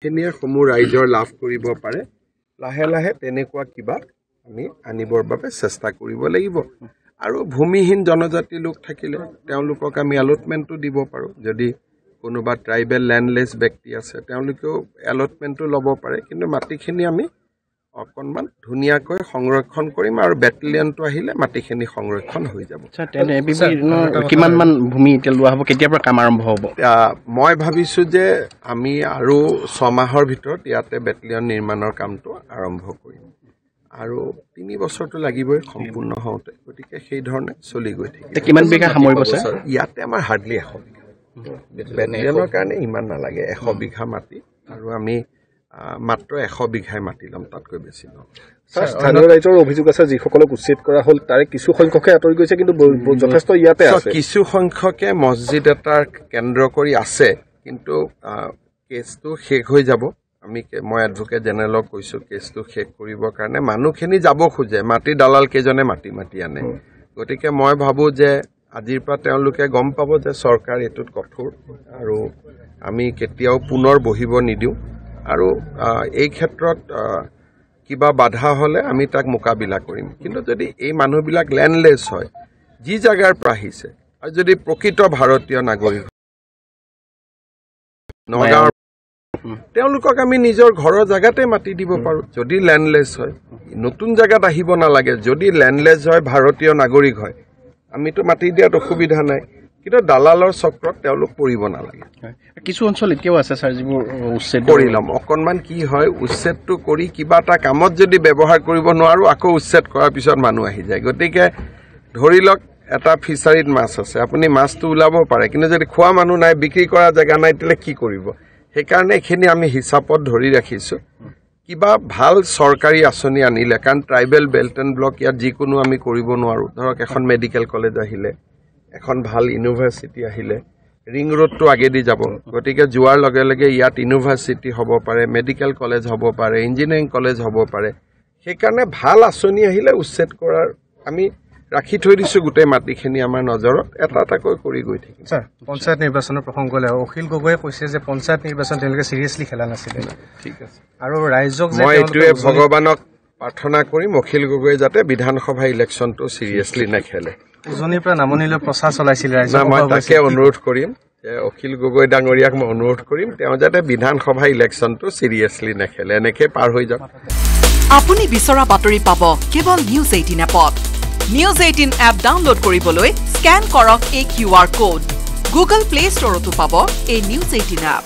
খিনিয়ে সমূহ ৰাইজৰ লাভ কৰিব পাৰে লাহে লাহে তেনেকুৱা কিবা আমি আনিবৰ বাবে চেষ্টা কৰিব লাগিব আৰু ভূমিহীন জনজাতি লোক থাকিলে তেওঁলোকক আমি অলটমেন্টটো দিব পাৰো যদি কোনোবা ট্ৰাইবেল ল্যান্ডলেস ব্যক্তি আছে তেওঁলোকেও অলটমেন্টটো ল'ব পাৰে কিন্তু মাটিখিনি আমি অকনমান ধুনিয়াকৈ সংৰক্ষণ কৰিম আৰু ব্যাটেলিয়নটো আহিলে মাটিখিনি সংৰক্ষণ হৈ যাব কিমান মান ভূমি তেলুৱা হ'ব কেতিয়াৰ পৰা কাম আৰম্ভ হ'ব মই ভাবিছো যে আমি আৰু 6 মাহৰ ভিতৰত ইয়াতে ব্যাটেলিয়ন নিৰ্মাণৰ কামটো আৰম্ভ কৰিম আৰু 3 বছৰটো লাগিবই সম্পূৰ্ণ হওঁতে গতিকে সেই ধৰণে চলি গৈ থাকিব কিমান বিঘা সামৰিব স্যাৰ ইয়াতে আমাৰ হাৰ্ডলি 100 বিঘা ব্যাটেলিয়নৰ কাৰণে ইমান নালাগে 100 বিঘা মাটি আৰু আমি মাত্ৰ 100 বিঘাই মাটি লম তাতকৈ বেছি ন স্থানীয় ৰাইজৰ অভিযোগ আছে যিসকলক উচ্ছেদ কৰা হ'ল তাৰে কিছু সংখ্যকে আঁতৰি গৈছে কিন্তু যথেষ্ট ইয়াতে আছে কিছু সংখ্যকে মছজিদ এটাৰ কেন্দ্ৰ কৰি আছে কিন্তু কেছটো শেষ হৈ যাব আমি মই এডভোকেট জেনেৰেলক কৈছো কেছটো শেষ কৰিবৰ কাৰণে মানুহখিনি যাব খোজে মাটি দালাল কেজনে মাটি আনে গতিকে মই ভাবো যে আজিৰ পৰা তেওঁলোকে গম পাব যে চৰকাৰ এটোত কঠোৰ আৰু আমি কেতিয়াও পুনৰ বহিব নিদিও আৰু এই ক্ষেত্ৰত কিবা বাধা হলে আমি তাক মোকাবিলা কৰিম কিন্তু যদি এই মানুহবিলাক ল্যান্ডলেস হয় যি জাগাৰ পৰা আহিছে আৰু যদি প্ৰকৃত ভাৰতীয় নাগৰিক নগাঁৱৰ তেওঁলোকক আমি নিজৰ ঘৰৰ জাগাতে মাটি দিব পাৰো যদি ল্যান্ডলেস হয় নতুন জাগাত আহিব নালাগে যদি ল্যান্ডলেস হয় ভাৰতীয় নাগৰিক হয় আমিতো মাটি দিয়াত অসুবিধা নাই কিন্তু দালালৰ চক্ৰত তেওঁলোক পৰিব নালাগে কিছু অঞ্চল এতিয়াও আছে স্যাৰ যিবোৰ উচ্ছেদ কৰি লম অকনমান কি হয় উচ্ছেদটো কৰি কিবা এটা কামত যদি ব্যৱহাৰ কৰিব নোৱাৰো আকৌ উচ্ছেদ কৰাৰ পিছত মানুহ আহি যায় গতিকে ধৰি লওক এটা ফিচাৰীত মাছ আছে আপুনি মাছটো উলাব পাৰে কিন্তু যদি খোৱা মানুহ নাই বিক্ৰী কৰা জায়গা নাই তেলে কি কৰিব সেইকাৰণে এখিনি আমি হিচাপত ধৰি ৰাখিছো কিবা ভাল চৰকাৰী আঁচনি আনিলে কাৰণ ট্ৰাইবেল বেল্ট এণ্ড ব্লক ইয়াত যিকোনো আমি কৰিব নোৱাৰো ধৰক এখন মেডিকেল কলেজ আহিলে এখন ভাল ইউনিভাৰ্সিটি আহিলে ৰিং ৰোডটো আগেদি যাব গতিকে জুৱাৰ লগে লগে ইয়াত ইউনিভাৰ্সিটি হ'ব পাৰে মেডিকেল কলেজ হ'ব পাৰে ইঞ্জিনিয়াৰিং কলেজ হ'ব পাৰে সেইকাৰণে ভাল আঁচনি আহিলে উচ্ছেদ কৰাৰ আমি ৰাখি থৈ দিছো গুটে মাটিখিনি আমাৰ নজৰত এটা এটাকৈ কৰি গৈ থাকিম স্যাৰ পঞ্চায়ত নিৰ্বাচনৰ প্ৰসংগ লৈ অখিল গগৈয়ে কৈছে যে পঞ্চায়ত নিৰ্বাচন তেওঁলোকে সিৰিয়াসলি খেলা নাছিল ঠিক আছে আৰু ৰাইজক মই এটোৱে ভগৱানক প্ৰাৰ্থনা কৰিম অখিল গগৈয়ে যাতে বিধানসভা ইলেকশ্যনটো সিৰিয়াসলি নেখেলে উজনিৰ পৰা নামনিলৈ প্ৰচাৰ চলাইছিল ৰাইজক মই তাকে অনুৰোধ কৰিম যে অখিল গগৈ ডাঙৰীয়াক মই অনুৰোধ কৰিম তেওঁ যাতে বিধানসভা ইলেকশ্যনটো সিৰিয়াসলি নেখেলে এনেকে পাৰ হৈ যাওক আপুনি বিচৰা বাতৰি পাব কেৱল নিউজ 18 এপত নিউজ 18 এপ ডাউনলোড কৰিবলৈ স্ক্যান কৰক এই QR কোড গুগল প্লে ষ্টৰতো পাব এই নিউজ 18 এপ